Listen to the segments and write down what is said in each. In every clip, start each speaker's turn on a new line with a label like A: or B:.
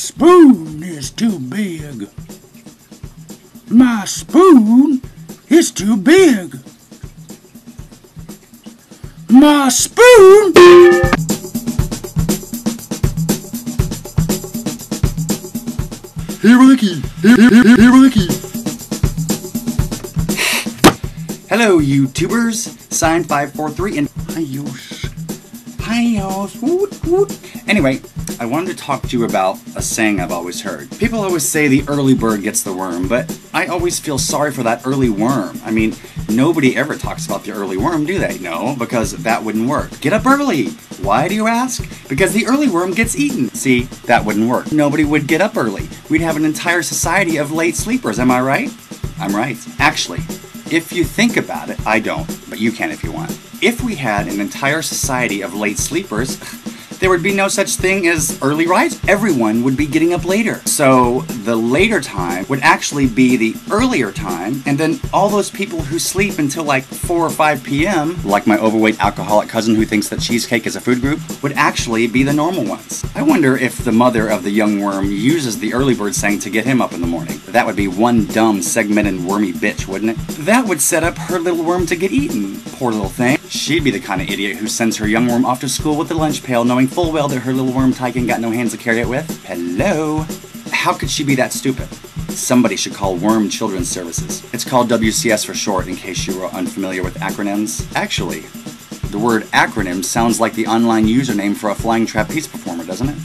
A: spoon is too big. My spoon is too big. My spoon...
B: Hey Ricky! Hey Ricky!
C: Hello YouTubers, Sign543 and Hi-yos, woot woot. Anyway, I wanted to talk to you about a saying I've always heard. People always say the early bird gets the worm, but I always feel sorry for that early worm. I mean, nobody ever talks about the early worm, do they? No, because that wouldn't work. Get up early! Why do you ask? Because the early worm gets eaten. See, that wouldn't work. Nobody would get up early. We'd have an entire society of late sleepers, am I right? I'm right. Actually, if you think about it, I don't, but you can if you want. If we had an entire society of late sleepers, there would be no such thing as early rise. Everyone would be getting up later. So the later time would actually be the earlier time, and then all those people who sleep until like 4 or 5 p.m., like my overweight alcoholic cousin who thinks that cheesecake is a food group, would actually be the normal ones. I wonder if the mother of the young worm uses the early bird saying to get him up in the morning. That would be one dumb, segmented, wormy bitch, wouldn't it? That would set up her little worm to get eaten. Poor little thing. She'd be the kind of idiot who sends her young worm off to school with a lunch pail knowing full well that her little worm tyke got no hands to carry it with. Hello? How could she be that stupid? Somebody should call Worm Children's Services. It's called WCS for short, in case you are unfamiliar with acronyms. Actually, the word acronym sounds like the online username for a flying trapeze performer, doesn't it?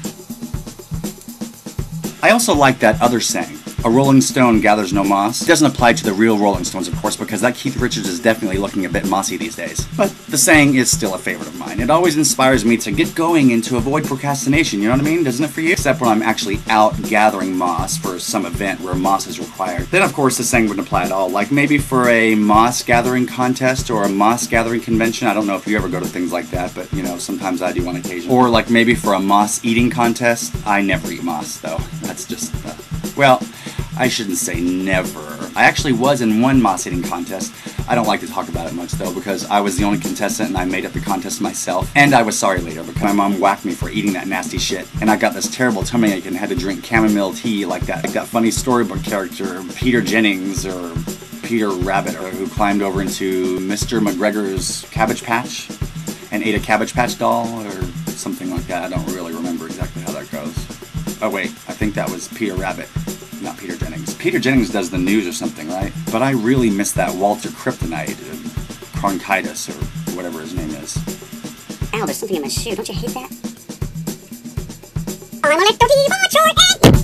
C: I also like that other saying, a rolling stone gathers no moss. It doesn't apply to the real Rolling Stones, of course, because that Keith Richards is definitely looking a bit mossy these days. But the saying is still a favorite of mine. It always inspires me to get going and to avoid procrastination, you know what I mean? Doesn't it for you? Except when I'm actually out gathering moss for some event where moss is required. Then, of course, the saying wouldn't apply at all. Like maybe for a moss gathering contest or a moss gathering convention. I don't know if you ever go to things like that, but, you know, sometimes I do on occasion. Or like maybe for a moss eating contest. I never eat moss, though. That's just, well, I shouldn't say never. I actually was in one moss eating contest. I don't like to talk about it much though because I was the only contestant and I made up the contest myself. And I was sorry later because my mom whacked me for eating that nasty shit. And I got this terrible tummy ache and had to drink chamomile tea like that funny storybook character Peter Jennings or Peter Rabbit, or who climbed over into Mr. McGregor's Cabbage Patch and ate a Cabbage Patch doll or something like that. I don't really remember exactly how that goes. Oh wait, I think that was Peter Rabbit. Not Peter Jennings. Peter Jennings does the news or something, right? But I really miss that Walter Kryptonite, Bronchitis, or whatever his name is.
D: Ow, there's something in my shoe. Don't you hate that? I'm a little